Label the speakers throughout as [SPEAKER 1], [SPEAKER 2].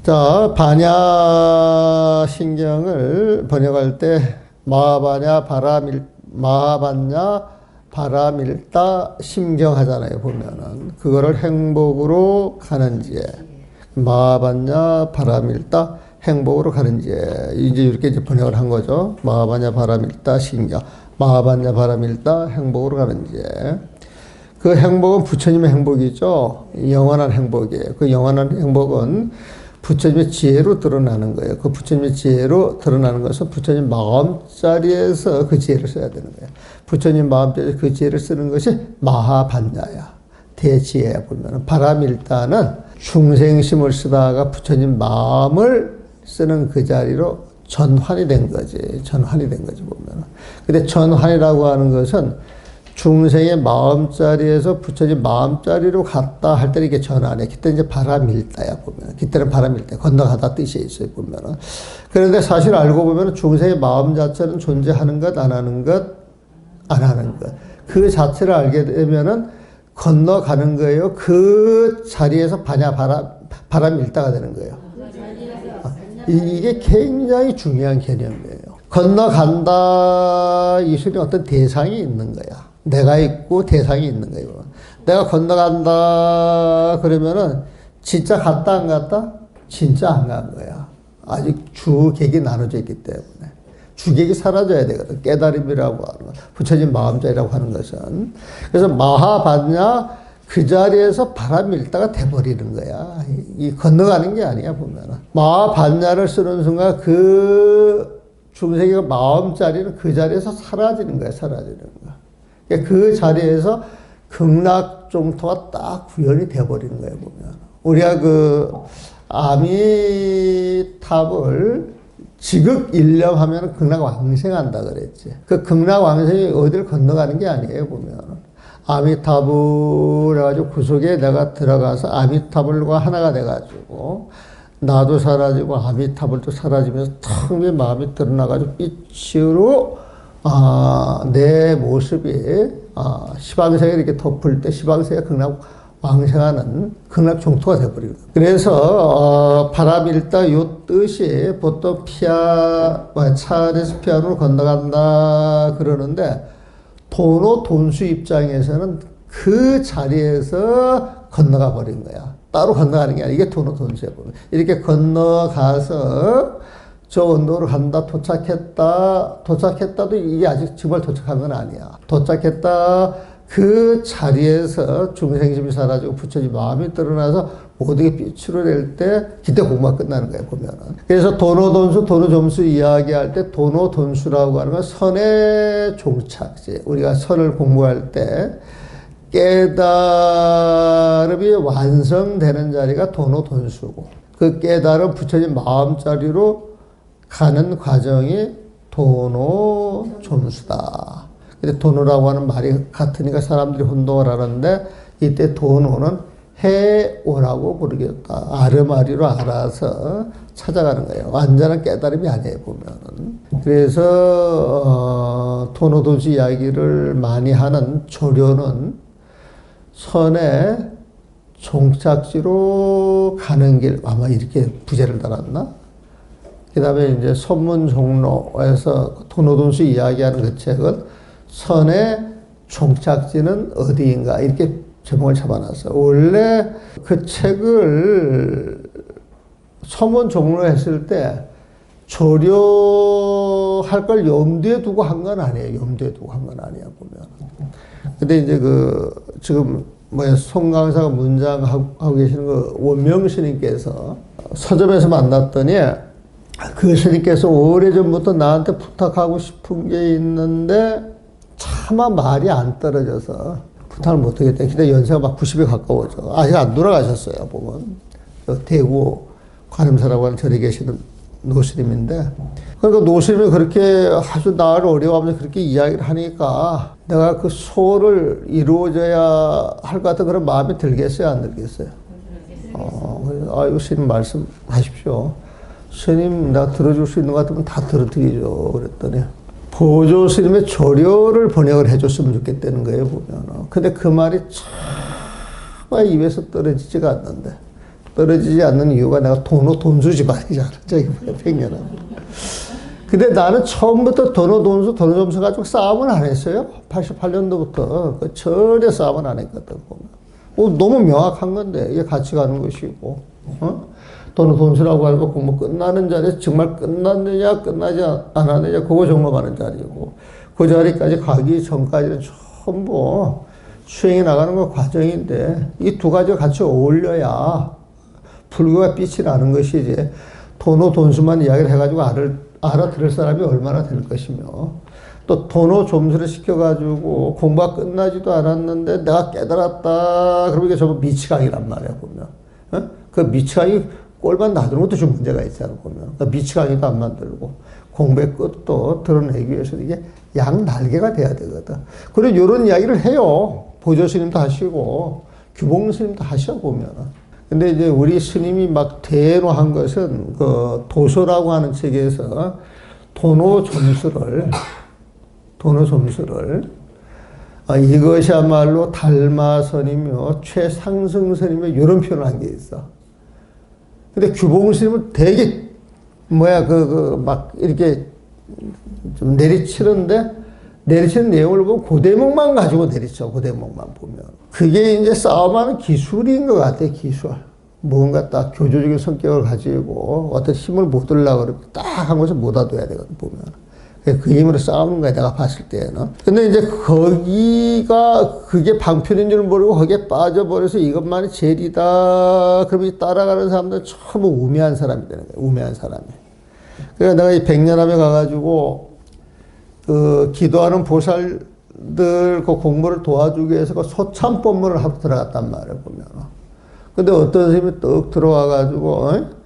[SPEAKER 1] 자, 반야신경을 번역할 때 마하반야 바라밀다 심경 하잖아요. 보면은 그거를 행복으로 가는지에 마하반야 바라밀다 행복으로 가는지에 이제 이렇게 이제 번역을 한 거죠. 마하반야 바라밀다 심경, 마하반야 바라밀다 행복으로 가는지에. 그 행복은 부처님의 행복이죠. 영원한 행복이에요. 그 영원한 행복은 부처님의 지혜로 드러나는 거예요. 그 부처님의 지혜로 드러나는 것은 부처님 마음자리에서 그 지혜를 써야 되는 거예요. 부처님 마음자리에서 그 지혜를 쓰는 것이 마하반야야. 대지혜야. 보면 바라밀다는 중생심을 쓰다가 부처님 마음을 쓰는 그 자리로 전환이 된 거지. 전환이 된 거지 보면. 근데 전환이라고 하는 것은 중생의 마음자리에서 부처님 마음자리로 갔다 할 때 이게 전환해. 그때 이제 바라밀다야 보면. 그때는 바라밀다. 건너가다 뜻이 있어요 보면은. 그런데 사실 알고 보면 중생의 마음 자체는 존재하는 것, 안 하는 것, 안 하는 것. 그 자체를 알게 되면은 건너가는 거예요. 그 자리에서 바라밀다가 되는 거예요. 이게 굉장히 중요한 개념이에요. 건너간다 이 소리 어떤 대상이 있는 거야. 내가 있고 대상이 있는 거예요. 내가 건너간다 그러면은 진짜 갔다 안 갔다? 진짜 안 간 거야. 아직 주객이 나눠져 있기 때문에. 주객이 사라져야 되거든. 깨달음이라고 하는 것. 부처님 마음자리라고 하는 것은. 그래서 마하반야 그 자리에서 바라밀다가 돼버리는 거야. 이 건너가는 게 아니야 보면은. 마하반야를 쓰는 순간 그 중생의 마음자리는 그 자리에서 사라지는 거야. 사라지는 거야. 그 자리에서 극락종토가 딱 구현이 돼버리는 거예요, 보면. 우리가 그 아미탑을 지극일념하면 극락왕생한다 그랬지. 그 극락왕생이 어디를 건너가는 게 아니에요, 보면. 아미탑을 해가지고 그 속에 내가 들어가서 아미탑을과 하나가 돼가지고 나도 사라지고 아미탑을도 사라지면서 텅 빈 마음이 드러나가지고 빛으로 내 모습이 시방생에 이렇게 덮을 때 시방생이 극락 왕생하는 극락 종토가 되어버리는 거예요. 그래서 바라밀다 요 뜻이 보통 차안에서 피안으로 건너간다 그러는데 돈수 입장에서는 그 자리에서 건너가 버린 거야. 따로 건너가는 게 아니라 이게 돈수야. 이렇게 건너가서 저 언덕으로 간다, 도착했다도 이게 아직 정말 도착한 건 아니야. 도착했다, 그 자리에서 중생심이 사라지고 부처님 마음이 드러나서 모든 게 빛으로 낼 때, 그때 공부가 끝나는 거예요, 보면은. 그래서 도노점수 이야기할 때 도노돈수라고 하는 건 선의 종착지. 우리가 선을 공부할 때 깨달음이 완성되는 자리가 도노돈수고, 그 깨달음 부처님 마음자리로 가는 과정이 도노점수다. 근데 도노라고 하는 말이 같으니까 사람들이 혼동을 하는데 이때 도노는 해오라고 부르겠다. 아르마리로 알아서 찾아가는 거예요. 완전한 깨달음이 아니에요, 보면은. 그래서 도노돈수 이야기를 많이 하는 조료는 선의 종착지로 가는 길, 아마 이렇게 부제를 달았나? 그 다음에 이제 선문종로에서 도노돈수 이야기하는 그 책은 선의 종착지는 어디인가 이렇게 제목을 잡아놨어요. 원래 그 책을 선문종로 했을 때 조료할 걸 염두에 두고 한 건 아니에요. 염두에 두고 한 건 아니야, 보면. 근데 이제 지금 송 강사가 문장하고 계시는 그 원명 스님께서 서점에서 만났더니 그 스님께서 오래전부터 나한테 부탁하고 싶은 게 있는데 차마 말이 안 떨어져서 부탁을 못 하겠다. 근데 연세가 막 90에 가까워져. 아직 안 돌아가셨어요, 보면. 대구 관음사라고 하는 절에 계시는 노스님인데. 그러니까 노스님이 그렇게 아주 나를 어려워하면서 그렇게 이야기를 하니까 내가 그 소를 이루어져야 할 것 같은 그런 마음이 들겠어요, 안 들겠어요? 이거 스님 말씀하십시오. 스님, 내가 들어줄 수 있는 것 같으면 다 들어드리죠. 그랬더니, 보조 스님의 조료를 번역을 해줬으면 좋겠다는 거예요, 보면. 근데 그 말이 참 입에서 떨어지지가 않는데. 떨어지지 않는 이유가 내가 돈수 집안이잖아. 저기 백년아. 근데 나는 처음부터 돈수 점수 가지고 싸움을 안 했어요. 88년도부터 전혀 싸움을 안 했거든. 너무 명확한 건데 이게 같이 가는 것이고, 돈수라고 하는 거 공부 끝나는 자리에서 정말 끝났느냐 끝나지 않았느냐 그거 점검하는 자리고, 그 자리까지 가기 전까지는 전부 수행해 나가는 거 과정인데 이 두 가지가 같이 어울려야 불교가 빛이 나는 것이지, 돈수만 이야기를 해가지고 알아들을 사람이 얼마나 될 것이며, 또 점수를 시켜가지고 공부가 끝나지도 않았는데 내가 깨달았다 그러면 이게 전부 미치광이란 말이야 보면. 그 미치광이 꼴만 놔두는 것도 좀 문제가 있잖아 보면. 그러니까 미치광이도 안 만들고 공부의 끝도 드러내기 위해서는 이게 양날개가 돼야 되거든. 그리고 이런 이야기를 해요. 보조 스님도 하시고 규봉 스님도 하셔 보면. 근데 이제 우리 스님이 막 대노한 것은 그 도서라고 하는 책에서 도노 점수를 이것이야말로 달마선이며 최상승선이며 이런 표현을 한 게 있어. 근데 규봉 스님은 되게 막 이렇게 좀 내리치는 내용을 보면 그 대목만 가지고 내리쳐. 그 대목만 보면. 그게 이제 싸움하는 기술인 것 같아, 기술. 뭔가 딱 교조적인 성격을 가지고 어떤 힘을 못 얻으려고 그러면 딱 한 곳에 못 얻어야 되거든, 보면. 그 힘으로 싸우는 거야, 내가 봤을 때는. 근데 이제 그게 방편인 줄 모르고 거기에 빠져버려서 이것만이 제일이다. 그러면 따라가는 사람들은 전부 우매한 사람이 되는 거야, 우매한 사람이. 그러니까 내가 이 백년암에 가가지고 기도하는 보살들 그 공부를 도와주기 위해서 그 소참법문을 하고 들어갔단 말이에요, 보면. 근데 어떤 선생님이 떡 들어와가지고,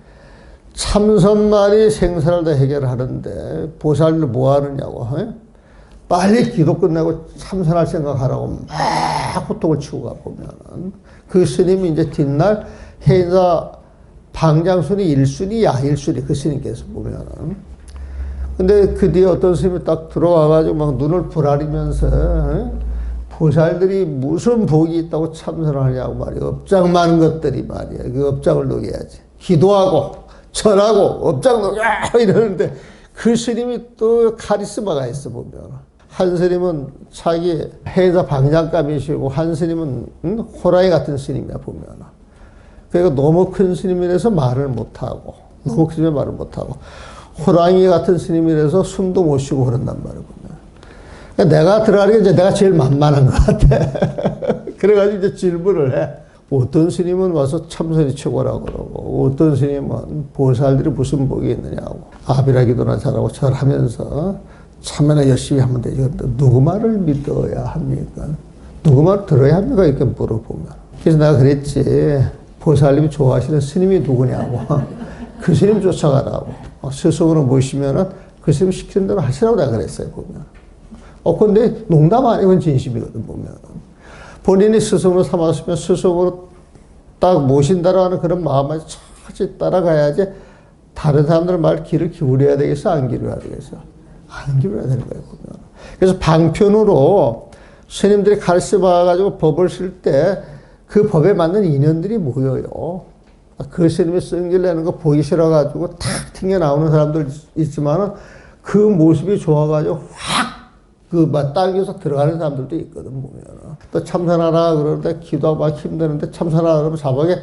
[SPEAKER 1] 참선만이 생사를 다 해결하는데, 보살들 뭐 하느냐고, 빨리 기도 끝내고 참선할 생각하라고 막 호통을 치고 가보면, 그 스님이 이제 뒷날 해인사 방장순이 1순위야, 1순위, 그 스님께서 보면은. 근데 그 뒤에 어떤 스님이 딱 들어와가지고 막 눈을 부라리면서, 보살들이 무슨 복이 있다고 참선을 하냐고 말이야. 업장 많은 것들이 말이야. 그 업장을 녹여야지. 기도하고, 전하고, 업장 녹여! 이러는데, 그 스님이 또 카리스마가 있어, 보면. 한 스님은 자기 해자 방장감이시고, 한 스님은 호랑이 같은 스님이야, 보면. 그러니까 너무 큰 스님이라서 말을 못하고, 너무 큰 스님이 말을 못하고, 호랑이 같은 스님이라서 숨도 못 쉬고 그런단 말이야, 보면. 내가 들어가는 게 이제 내가 제일 만만한 것 같아. 그래가지고 이제 질문을 해. 어떤 스님은 와서 참선이 최고라고 그러고, 어떤 스님은 보살들이 무슨 복이 있느냐고. 아비라기도나 잘하고 절하면서 참여나 열심히 하면 되지. 근데 누구 말을 믿어야 합니까? 누구 말 들어야 합니까? 이렇게 물어보면. 그래서 내가 그랬지. 보살님이 좋아하시는 스님이 누구냐고. 그 스님 쫓아가라고. 스승으로 모시면은 그 스님 시키는 대로 하시라고 내가 그랬어요, 보면. 근데 농담 아니면 진심이거든, 보면. 본인이 스승으로 삼았으면 스승으로 딱 모신다라고 하는 그런 마음을 차지 따라가야지 다른 사람들 말 귀를 기울여야 되겠어? 안 기울여야 되겠어? 안 기울여야 되는 거예요, 보면. 그래서 방편으로 스님들이 가르쳐 봐가지고 법을 쓸 때 그 법에 맞는 인연들이 모여요. 그 스님이 성질 내는 거 보기 싫어가지고 탁 튕겨나오는 사람들 있지만은 그 모습이 좋아가지고 확 막 당겨서 들어가는 사람들도 있거든, 보면. 또 참선하라 그러는데 기도하고 막 힘드는데 참선하라 그러면 자막에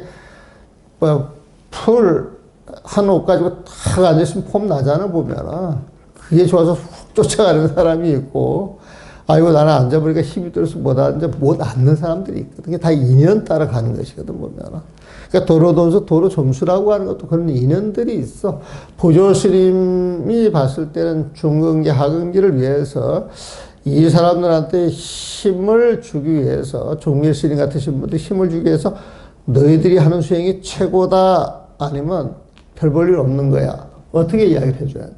[SPEAKER 1] 풀 한 옷 가지고 탁 앉아있으면 폼 나잖아, 보면. 그게 좋아서 훅 쫓아가는 사람이 있고, 아이고, 나는 앉아보니까 힘이 들어서 못 앉는 사람들이 있거든. 그게 다 인연 따라 가는 것이거든, 보면. 그러니까 도로 점수라고 하는 것도 그런 인연들이 있어. 보조 스님이 봤을 때는 중근기, 하근기를 위해서 이 사람들한테 힘을 주기 위해서, 종일 스님 같으신 분들 힘을 주기 위해서 너희들이 하는 수행이 최고다 아니면 별 볼 일 없는 거야. 어떻게 이야기를 해줘야 돼?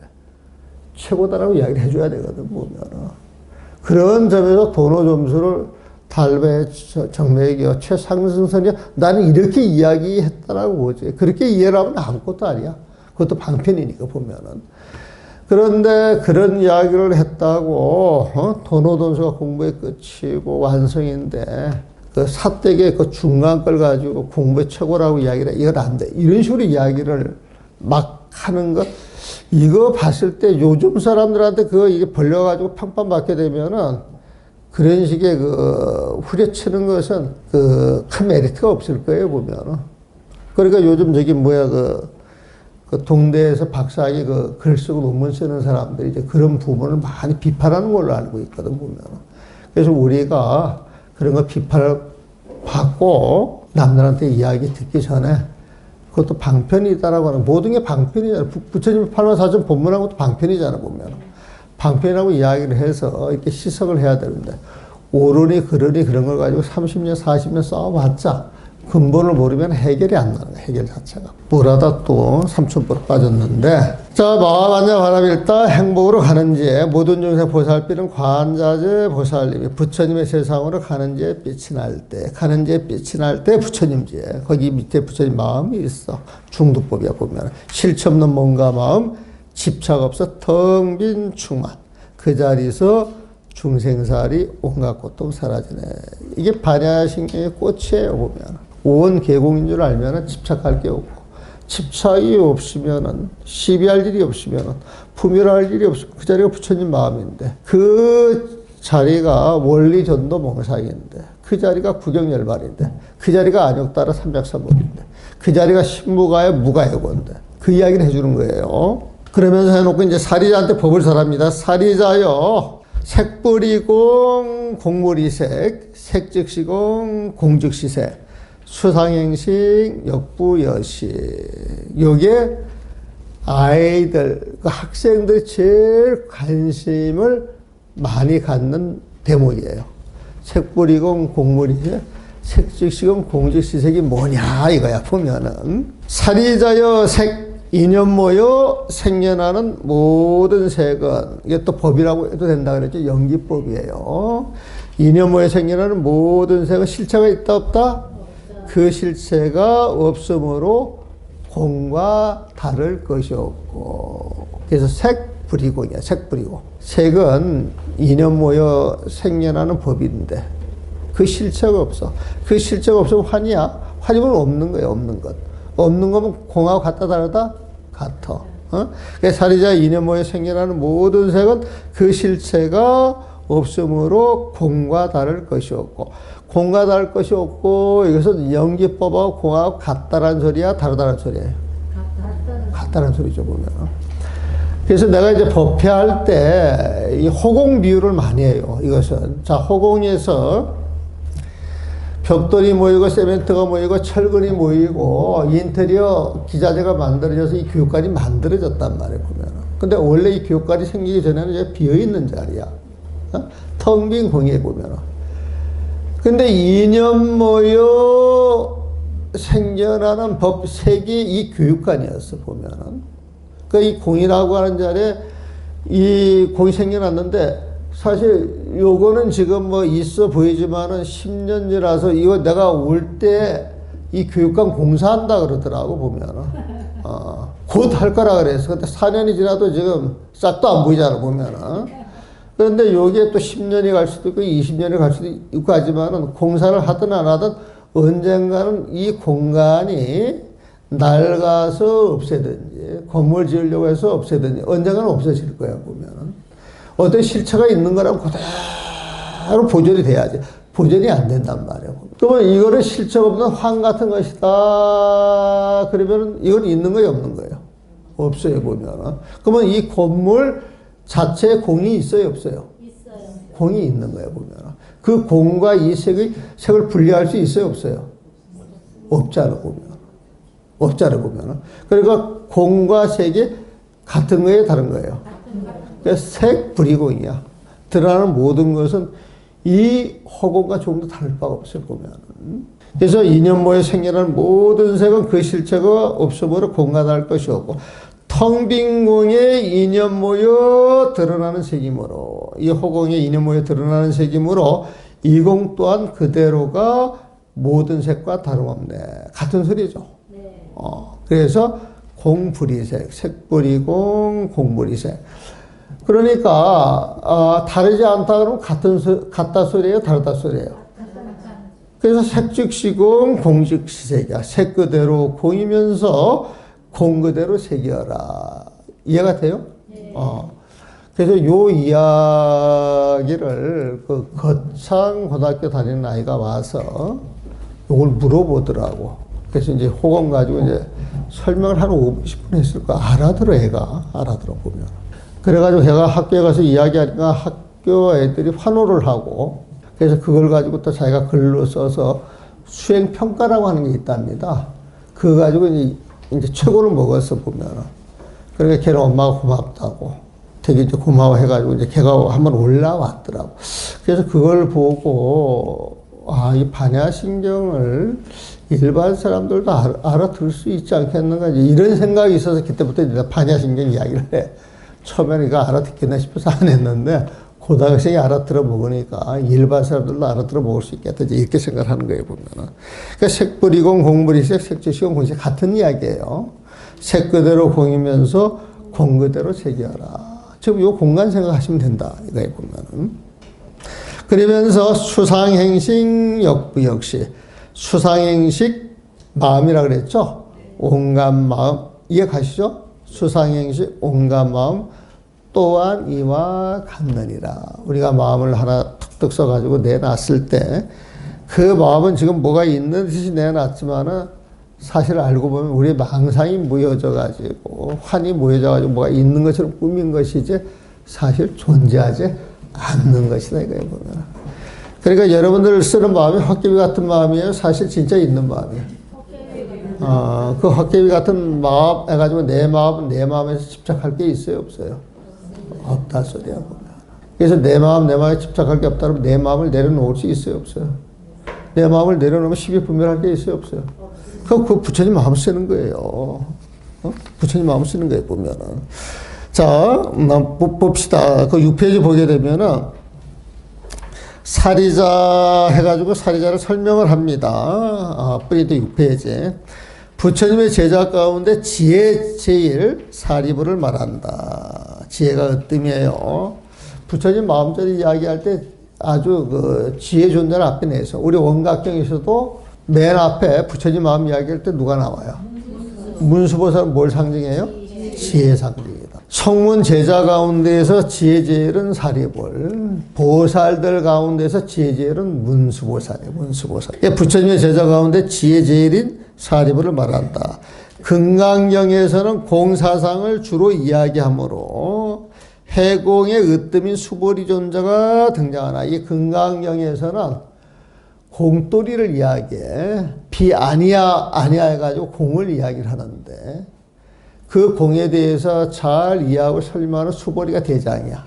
[SPEAKER 1] 최고다라고 이야기를 해줘야 되거든, 보면. 그런 점에서 도노 점수를 달배, 정맥이요, 최상승선이요. 나는 이렇게 이야기했다라고 보지. 그렇게 이해를 하면 아무것도 아니야. 그것도 방편이니까, 보면은. 그런데 그런 이야기를 했다고, 도노 점수가 공부의 끝이고 완성인데, 그 사대계 그 중간 걸 가지고 공부의 최고라고 이야기를 해. 이건 안 돼. 이런 식으로 이야기를 막 하는 것, 이거 봤을 때 요즘 사람들한테 그거 이게 벌려가지고 평판 받게 되면은 그런 식의 그 후려치는 것은 그 큰 메리트가 없을 거예요, 보면은. 그러니까 요즘 저기 뭐야, 그 동대에서 박사학위 그 글 쓰고 논문 쓰는 사람들이 이제 그런 부분을 많이 비판하는 걸로 알고 있거든, 보면은. 그래서 우리가 그런 거 비판을 받고 남들한테 이야기 듣기 전에 그것도 방편이다라고 하는, 모든 게 방편이잖아. 부처님 84전 본문한 것도 방편이잖아, 보면. 방편이라고 이야기를 해서 이렇게 시석을 해야 되는데, 옳으니 그러니 그런 걸 가지고 30년, 40년 싸워봤자 근본을 모르면 해결이 안 나는 거야, 해결 자체가. 뭐라다 또 삼천포로 빠졌는데, 자, 마하반야 바라밀다 행복으로 가는지에 모든 중생 보살피는 관자재 보살님이 부처님의 세상으로 가는지에 빛이 날 때, 가는지에 빛이 날 때 부처님지에, 거기 밑에 부처님 마음이 있어. 중두법이야, 보면. 실체 없는 몸과 마음, 집착 없어 텅 빈 충만. 그 자리에서 중생살이 온갖 고통 사라지네. 이게 반야신경의 꽃이에요, 보면. 온 계공인 줄 알면은 집착할 게 없고, 집착이 없으면은, 시비할 일이 없으면은, 품위할 일이 없으면 그 자리가 부처님 마음인데, 그 자리가 원리 전도 몽상인데, 그 자리가 구경열반인데, 그 자리가 안욕따라 삼백사법인데, 그 자리가 신무가의 무가해고인데, 그 이야기를 해주는 거예요. 그러면서 해놓고 이제 사리자한테 법을 설합니다. 사리자여, 색불이공 공물이색, 색즉시공 공즉시색, 수상행식, 역부여식. 요게 아이들, 그 학생들이 제일 관심을 많이 갖는 대목이에요. 색불이공 공물이색, 색즉시공 공즉시색이 뭐냐 이거야, 보면은. 사리자여 색, 이념모여 생년하는 모든 색은, 이게 또 법이라고 해도 된다 그랬죠. 연기법이에요. 이념모여 생년하는 모든 색은 실체가 있다 없다? 그 실체가 없으므로 공과 다를 것이 없고. 그래서 색불이공이야, 색불이공. 색은 이념모여 생년하는 법인데 그 실체가 없어. 그 실체가 없으면 환이야. 환이면 없는 거예요, 없는 것. 없는 거면 공하고 같다 다르다? 같아. 어? 그래서 사리자 이념모여 생겨나는 모든 색은 그 실체가 없으므로 공과 다를 것이 없고, 공과 다를 것이 없고, 이것은 연기법하고 공하고 같다라는 소리야, 다르다는 소리예요? 같다는 소리죠, 보면. 그래서 내가 이제 법회할 때 이 호공 비유를 많이 해요, 이것은. 자, 호공에서 벽돌이 모이고 세멘트가 모이고 철근이 모이고 인테리어 기자재가 만들어져서 이 교육관이 만들어졌단 말이에요, 보면. 근데 원래 이 교육관이 생기기 전에는 이제 비어있는 자리야. 어? 텅 빈 공에 보면. 근데 이념 모여 생겨나는 법색이 이 교육관이었어, 보면은. 그 이 공이라고 하는 자리에 이 공이 생겨났는데, 사실 요거는 지금 뭐 있어 보이지만은 10년 지나서 이거 내가 올 때 이 교육관 공사한다 그러더라고, 보면은. 곧 할 거라 그래서. 근데 4년이 지나도 지금 싹도 안 보이잖아, 보면은. 그런데 여기에 또 10년이 갈 수도 있고 20년이 갈 수도 있고 하지만은 공사를 하든 안 하든 언젠가는 이 공간이 낡아서 없애든지 건물 지으려고 해서 없애든지 언젠가는 없어질 거야, 보면은. 어떤 실체가 있는 거라면 그대로 보존이 돼야지. 보존이 안 된단 말이에요. 그러면 이거는 실체가 없는 황 같은 것이다. 그러면 이건 있는 거예요, 없는 거예요? 없어요, 보면은. 그러면 이 건물 자체에 공이 있어요, 없어요? 있어요. 공이 있는 거예요, 보면은. 그 공과 이 색을 분리할 수 있어요, 없어요? 없잖아, 보면. 없잖아, 보면은. 그러니까 공과 색이 같은 거예요, 다른 거예요? 그래서 색불이공이야. 드러나는 모든 것은 이 허공과 조금 더 다를 바가 없어요, 보면. 그래서 이념모에 생겨나는 모든 색은 그 실체가 없으므로 공과 다를 것이 없고, 텅 빈 공에 이념모여 드러나는 색이므로, 이 허공에 이념모여 드러나는 색이므로 이 공 또한 그대로가 모든 색과 다름없네. 같은 소리죠. 네. 그래서 공불이색, 색불이공, 공불이색. 그러니까 다르지 않다 그러면 같다 소리예요, 다르다 소리예요? 그래서 색즉시공 공즉시색이야. 색 그대로 공이면서 공 그대로 색이어라. 이해가 돼요? 네. 그래서 요 이야기를 그 거창 고등학교 다니는 아이가 와서 요걸 물어보더라고. 그래서 이제 호감 가지고 이제 설명을 한 5분, 10분 했을 거 알아들어, 애가. 알아들어 보면. 그래가지고 걔가 학교에 가서 이야기하니까 학교 애들이 환호를 하고, 그래서 그걸 가지고 또 자기가 글로 써서 수행평가라고 하는 게 있답니다. 그거 가지고 이제 최고를 먹었어, 보면은. 그러니까 걔는 엄마가 고맙다고. 되게 이제 고마워해가지고 이제 걔가 한번 올라왔더라고. 그래서 그걸 보고, 이 반야신경을 일반 사람들도 알아들을 수 있지 않겠는가. 이런 생각이 있어서 그때부터 이제 반야신경 이야기를 해. 처음에는 이거 알아듣겠나 싶어서 안 했는데, 고등학생이 알아들어 먹으니까 일반 사람들도 알아들어 먹을 수 있겠다. 이렇게 생각을 하는 거예요, 보면은. 그러니까 색불이공 공불이색, 색즉시공 공색 같은 이야기예요. 색 그대로 공이면서 공 그대로 색이어라. 지금 요 공간 생각하시면 된다. 이거에 보면은. 그러면서 수상행식 역부 역시. 수상행식 마음이라 그랬죠? 온갖 마음. 이해 가시죠? 수상행식 온갖 마음. 또한 이와 같느니라. 우리가 마음을 하나 툭툭 써가지고 내놨을 때 그 마음은 지금 뭐가 있는 듯이 내놨지만은 사실 알고 보면 우리의 망상이 모여져가지고 환이 모여져가지고 뭐가 있는 것처럼 꾸민 것이지 사실 존재하지 않는 것이다 이거예요 보면. 그러니까 여러분들 쓰는 마음이 헛개비 같은 마음이에요. 사실 진짜 있는 마음이에요. 그 헛개비 같은 마음 해가지고 내 마음에서 집착할 게 있어요 없어요? 없다 소리야 보면. 그래서 내 마음에 집착할 게 없다면 내 마음을 내려놓을 수 있어요 없어요? 내 마음을 내려놓으면 시비분별할 게 있어요 없어요? 그 부처님 마음 쓰는 거예요. 부처님 마음 쓰는 거예요 보면은. 자, 봅시다. 그 6페이지 보게 되면은 사리자 해가지고 사리자를 설명을 합니다. 뿌리도 6페이지. 부처님의 제자 가운데 지혜 제일 사리부를 말한다. 지혜가 어뜸이에요. 부처님 마음자리 이야기할 때 아주 그 지혜 존재를 앞에 내서 우리 원각경에서도 맨 앞에 부처님 마음 이야기할 때 누가 나와요? 문수보살은 뭘 상징해요? 지혜 상징이다. 성문 제자 가운데에서 지혜 제일은 사리불, 보살들 가운데서 지혜 제일은 문수보살이에요. 문수보살. 부처님의 제자 가운데 지혜 제일인 사리불을 말한다. 금강경에서는 공사상을 주로 이야기하므로 해공의 으뜸인 수보리 존재가 등장하나 이 금강경에서는 공돌이를 이야기해. 비 아니야 해가지고 공을 이야기를 하는데 그 공에 대해서 잘 이해하고 설명하는 수보리가 대장이야.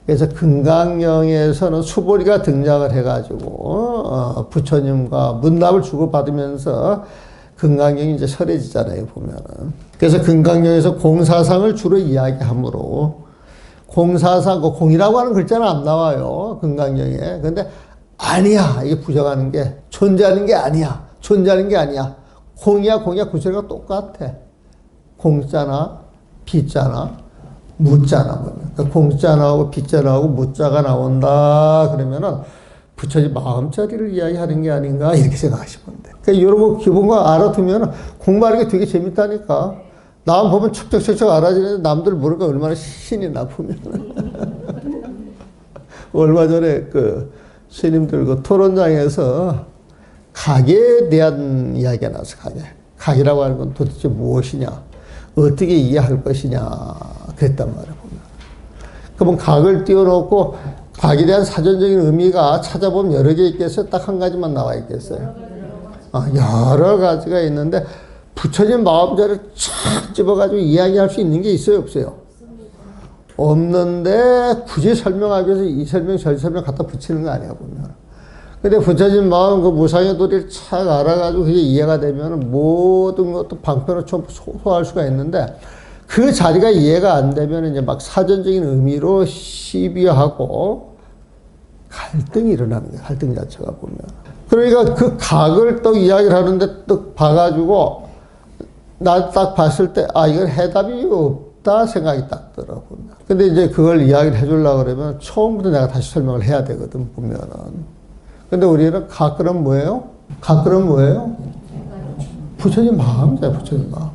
[SPEAKER 1] 그래서 금강경에서는 수보리가 등장을 해가지고 부처님과 문답을 주고받으면서 금강경이 이제 설해지잖아요 보면은. 그래서 금강경에서 공사상을 주로 이야기하므로 공사상, 그 공이라고 하는 글자는 안 나와요 금강경에. 근데 아니야 이게 부정하는 게 존재하는 게 아니야. 존재하는 게 아니야. 공이야 그 소리가 똑같아. 공자나 비자나 무자나 그러니까 공자 나오고 비자 나오고 무자가 나온다 그러면은 부처님 마음자리를 이야기하는 게 아닌가 이렇게 생각하시면 돼. 그러니까 여러분 기본거 알아두면 공부하는 게 되게 재밌다니까. 남 보면 척척척척 알아지는데 남들 모르니까 얼마나 신이 나 보면. 얼마 전에 그 스님들 그 토론장에서 가계에 대한 이야기가 나왔어. 가계라고 하는 건 도대체 무엇이냐, 어떻게 이해할 것이냐 그랬단 말이야 보면. 그러면 각을 띄워놓고 각에 대한 사전적인 의미가 찾아보면 여러 개 있겠어요? 딱 한 가지만 나와 있겠어요? 여러 가지가 있는데 부처님 마음자리를 촥 집어가지고 이야기할 수 있는 게 있어요 없어요? 없는데 굳이 설명하기 위해서 이 설명 저 설명 갖다 붙이는 거 아니야 보면. 근데 부처님 마음 그 무상의 도리를 착 알아가지고 그게 이해가 되면 모든 것도 방편으로 소화할 수가 있는데 그 자리가 이해가 안 되면 이제 막 사전적인 의미로 시비하고 갈등이 일어나는 거야. 갈등 자체가 보면. 그러니까 그 각을 또 이야기를 하는데 또 봐가지고 나 딱 봤을 때 이건 해답이 없다 생각이 딱 들어 보면. 근데 이제 그걸 이야기를 해주려고 그러면 처음부터 내가 다시 설명을 해야 되거든 보면은. 근데 우리는 가꾸는 뭐예요? 가꾸는 뭐예요? 붙여진 마음이잖아요, 붙여진 마음.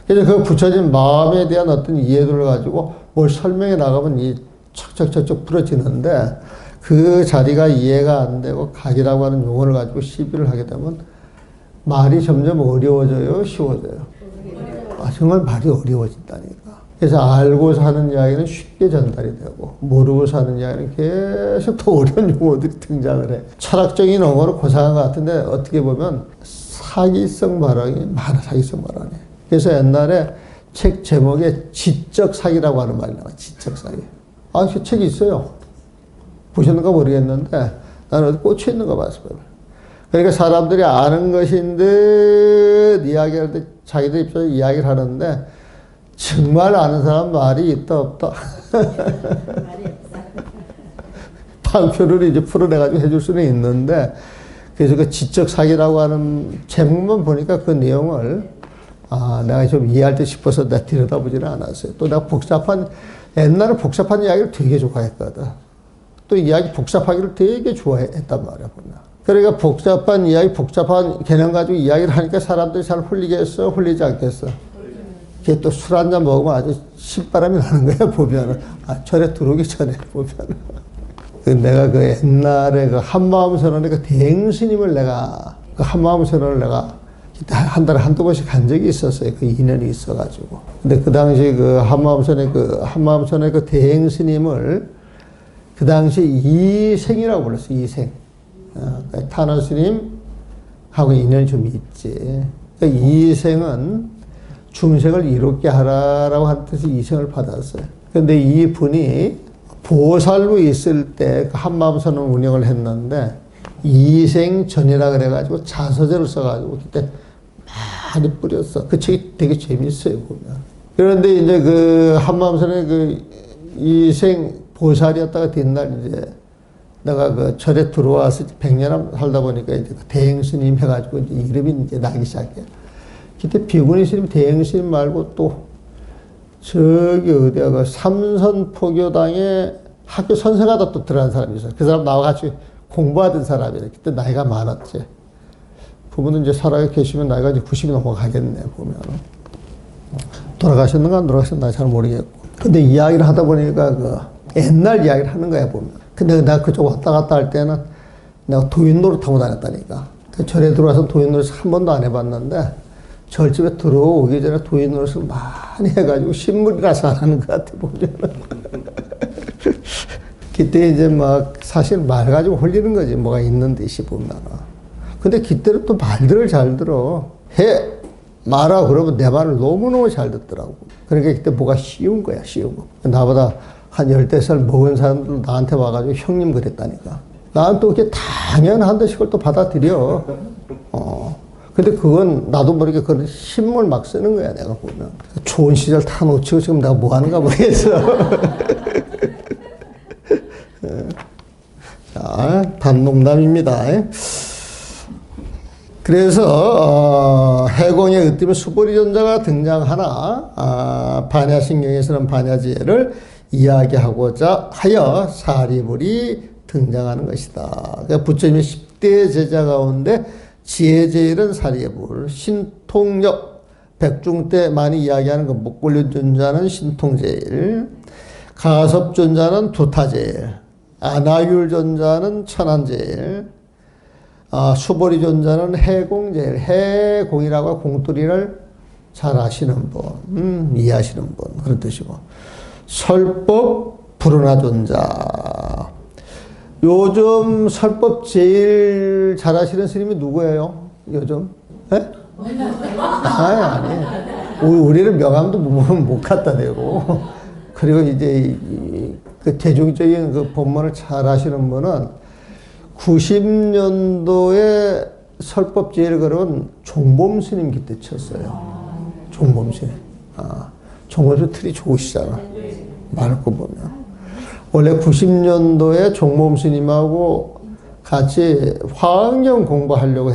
[SPEAKER 1] 그래서 그 붙여진 마음에 대한 어떤 이해도를 가지고 뭘 설명해 나가면 이 척척척척 풀어지는데 그 자리가 이해가 안 되고 각이라고 하는 용어를 가지고 시비를 하게 되면 말이 점점 어려워져요, 쉬워져요? 아, 정말 말이 어려워진다니까. 그래서 알고서 하는 이야기는 쉽게 전달이 되고 모르고서 하는 이야기는 계속 더 어려운 용어들이 등장을 해. 철학적인 용어로 고상한 것 같은데 어떻게 보면 사기성 발언이 많아, 사기성 발언이. 그래서 옛날에 책 제목에 지적 사기라고 하는 말이 나와. 지적 사기. 아, 그 책이 있어요. 보셨는가 모르겠는데 나는 어디 꽂혀 있는 거 봤어요. 그러니까 사람들이 아는 것인 듯 이야기할 때 자기들 입장에서 이야기를 하는데 정말 아는 사람 말이 있다 없다. 방표를 이제 풀어내가지고 해줄 수는 있는데 그래서 그 지적 사기라고 하는 제목만 보니까 그 내용을 내가 좀 이해할 때 싶어서 내가 들여다보지는 않았어요. 또 내가 옛날에 복잡한 이야기를 되게 좋아했거든. 또 이야기 복잡하기를 되게 좋아했단 말이야, 보면. 그러니까 복잡한 이야기, 복잡한 개념 가지고 이야기를 하니까 사람들이 잘 홀리겠어? 홀리지 않겠어? 그게 또 술 한잔 먹으면 아주 신바람이 나는 거야, 보면은. 절에 들어오기 전에 보면은. 내가 그 옛날에 그 한마음 선언의 그 대행스님을 그 한마음 선언을 내가 한 달에 한두 번씩 간 적이 있었어요. 그 인연이 있어가지고. 근데 그 당시 그 한마음 선언의 그 대행스님을 그 당시 이생이라고 불렀어요. 이생. 그러니까 타나 스님하고 인연이 좀 있지. 그러니까 이생은 중생을 이롭게 하라라고 하는 뜻의 이생을 받았어요. 그런데 이 분이 보살로 있을 때 그 한마음선언 운영을 했는데 이생 전이라 그래가지고 자서전을 써가지고 그때 많이 뿌렸어. 그 책이 되게 재밌어요, 보면. 그런데 이제 그 한마음선언의 그 이생 보살이었다가 뒷날 이제 내가 그 절에 들어와서 100년 살다 보니까 이제 그 대행스님 해가지고 이제 이름이 이제 나기 시작해. 그때 비구니 스님, 대행스님 말고 또 저기 어디야 그 삼선포교당에 학교 선생하다 또 들어간 사람이 있어요. 그 사람 나와 같이 공부하던 사람이래. 그때 나이가 많았지. 그분은 이제 살아 계시면 나이가 이제 90이 넘어가겠네, 보면은. 돌아가셨는가 안 돌아가셨나 잘 모르겠고. 근데 이야기를 하다 보니까 그 옛날 이야기를 하는 거야, 보면. 근데 내가 그쪽 왔다 갔다 할 때는 내가 도인노를 타고 다녔다니까. 그 절에 들어와서 도인노릇을 한 번도 안 해봤는데 절집에 들어오기 전에 도인노릇을 많이 해가지고 신물이라서 안 하는 것 같아, 보면은. 그때 이제 막 사실 말 가지고 홀리는 거지. 뭐가 있는 듯이 보면은. 근데 그때는 또 말들을 잘 들어. 말아 그러면 내 말을 너무너무 잘 듣더라고. 그러니까 그때 뭐가 쉬운 거야, 쉬운 거. 나보다 한 10살 먹은 사람들 나한테 와가지고 형님 그랬다니까. 나는 또 그게 당연한 듯이 그걸 또 받아들여. 근데 그건 나도 모르게 그런 힘을 막 쓰는 거야, 내가 보면. 좋은 시절 다 놓치고 지금 내가 뭐 하는가 모르겠어. 자, 단농담입니다. 그래서 해공의 으뜸의 수보리존자가 등장하나 반야신경에서는 반야지혜를 이야기하고자 하여 사리불이 등장하는 것이다. 그러니까 부처님의 10대 제자 가운데 지혜제일은 사리불, 신통력, 백중 때 많이 이야기하는 그 목골륜존자는 신통제일, 가섭존자는 두타제일, 아나율존자는 천안제일, 수보리존자는 해공제일, 해공이라고 공돌이를 잘 아시는 분, 이해하시는 분, 그런 뜻이고, 설법 불운하존자. 요즘 설법 제일 잘하시는 스님이 누구예요? 요즘? 예? 아니. 우리는 명함도 못 갖다 대고. 그리고 이제 그 대중적인 그 법문을 잘 하시는 분은 90년도에 설법 제일 그런 종범 스님 그때 쳤어요. 종범 스님. 종범 스님 틀이 좋으시잖아. 말고 보면. 원래 90년도에 종범 스님하고 같이 화학경 공부하려고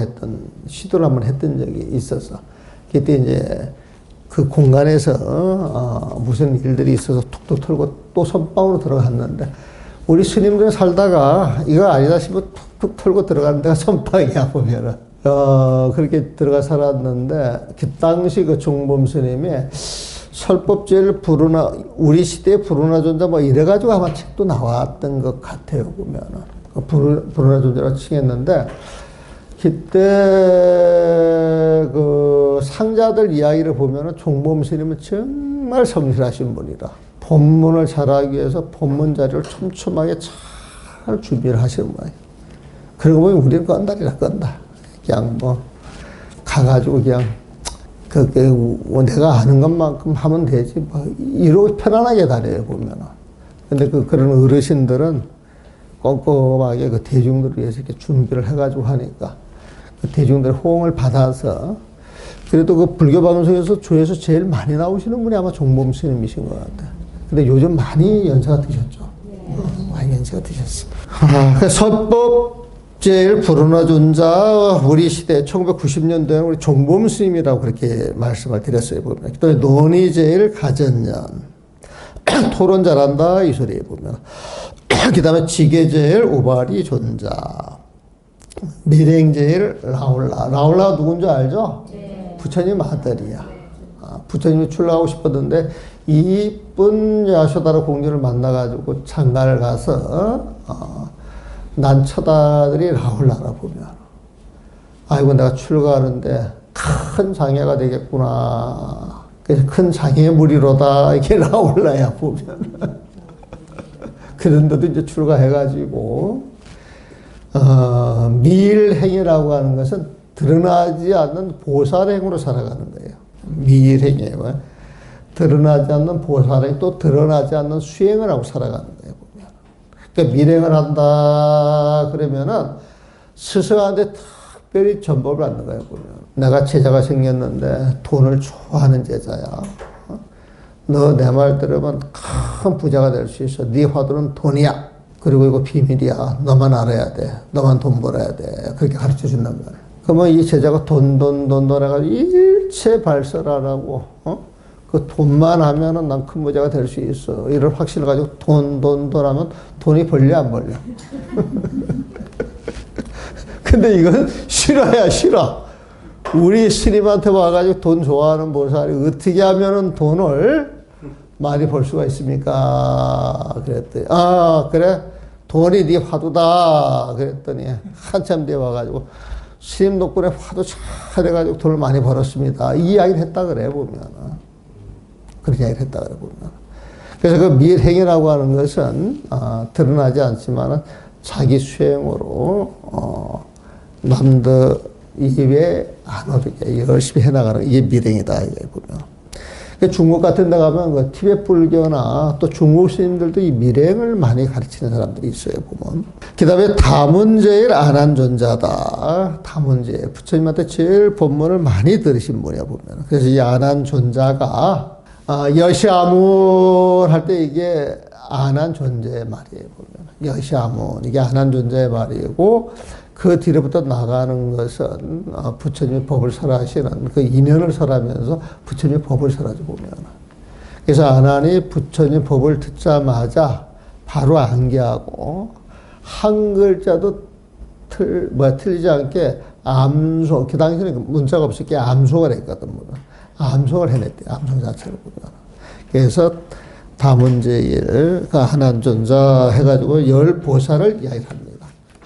[SPEAKER 1] 시도를 한번 했던 적이 있었어. 그때 이제 그 공간에서 무슨 일들이 있어서 툭툭 털고 또 선방으로 들어갔는데 우리 스님들 살다가 이거 아니다 싶으면 툭툭 털고 들어가는 데가 선방이야, 보면은. 그렇게 들어가 살았는데, 그 당시 그 종범 스님이 설법제일 부르나, 우리 시대의 부르나 존자 뭐 이래가지고 아마 책도 나왔던 것 같아요, 보면은. 부르나 존자라고 칭했는데, 그때 그 상자들 이야기를 보면은 종범 스님은 정말 성실하신 분이라. 본문을 잘하기 위해서 본문 자료를 촘촘하게 잘 준비를 하시는 거예요. 그러고 보면 우리는 건달이라 건달. 그냥 뭐 가가지고 그냥 내가 아는 것만큼 하면 되지 뭐 이러고 편안하게 다녀요 보면은. 근데 그런 어르신들은 꼼꼼하게 그 대중들을 위해서 이렇게 준비를 해가지고 하니까 그 대중들의 호응을 받아서 그래도 그 불교 방송에서 조회수 제일 많이 나오시는 분이 아마 종범 스님이신 것 같아요. 근데 요즘 많이 연세가 드셨죠. 많이 연세가 드셨어. 설법 제일 부르나 존자 우리 시대 1990년대에는 우리 종범 스님이라고 그렇게 말씀을 드렸어요. 보면 또 논의 제일 가전년 토론 잘한다 이 소리에 보면 그 다음에 지계 제일 오바리 존자 밀행 제일 라울라가 누군지 알죠? 네. 부처님 아들이야. 부처님이 출가하고 싶었는데 이쁜 야쇼다라 공주를 만나가지고 장가를 가서 난 처다들이 라울라라 보면 아이고 내가 출가하는데 큰 장애가 되겠구나. 그래서 큰 장애의 무리로다 이게 라울라야 보면 그런데도 이제 출가해가지고 미일행이라고 하는 것은 드러나지 않는 보살행으로 살아가는 거예요. 미일행이에요. 드러나지 않는 보살행 또 드러나지 않는 수행을 하고 살아가는 거예요. 보면. 그러니까 밀행을 한다 그러면은 스승한테 특별히 전법을 받는 거예요. 보면. 내가 제자가 생겼는데 돈을 좋아하는 제자야. 너 내 말 들으면 큰 부자가 될 수 있어. 네 화두는 돈이야. 그리고 이거 비밀이야. 너만 알아야 돼. 너만 돈 벌어야 돼. 그렇게 가르쳐 준단 말이야. 그러면 이 제자가 돈 해가지고 일체 발설 안 하고, 그 돈만 하면은 난 큰 부자가 될 수 있어. 이런 확신을 가지고 돈 하면 돈이 벌려 안 벌려? 근데 이건 싫어야 싫어. 우리 스님한테 와가지고 돈 좋아하는 보살이 어떻게 하면은 돈을 많이 벌 수가 있습니까? 그랬더니, 그래. 돈이 네 화두다. 그랬더니 한참 뒤에 와가지고 스님 덕분에 화두 잘 해가지고 돈을 많이 벌었습니다. 이 이야기를 했다 그래, 보면. 그런 이야기를 했다 그래, 보면. 그래서 그 밀행이라고 하는 것은, 드러나지 않지만은 자기 수행으로, 남들 입에 안 오르게 열심히 해나가는 이게 밀행이다, 이거 보면. 중국 같은 데 가면 그 티베트 불교나 또 중국 스님들도 이 밀행을 많이 가르치는 사람들이 있어요, 보면. 그 다음에 다문제일 안한존자다. 다문제. 부처님한테 제일 법문을 많이 들으신 분이야, 보면. 그래서 이 안한존자가, 여시아문 할 때 이게 안한존자의 말이에요, 보면. 여시아문. 이게 안한존자의 말이고, 그 뒤로부터 나가는 것은 부처님의 법을 설하시는 그 인연을 설하면서 부처님의 법을 설하죠, 보면. 그래서 안한이 부처님 법을 듣자마자 바로 암기하고 한 글자도 틀리지 않게 암송, 그 당시에는 문자가 없었기에 암송을 했거든, 암송을 해냈대, 암송 자체를 보면. 그래서 다문제일, 한한존자 해가지고 열 보살을 이야기합니다.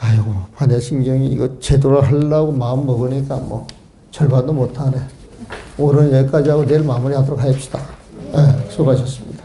[SPEAKER 1] 아이고, 반야신경이 이거 제대로 하려고 마음 먹으니까 뭐 절반도 못하네. 오늘은 여기까지 하고 내일 마무리하도록 합시다. 네, 수고하셨습니다.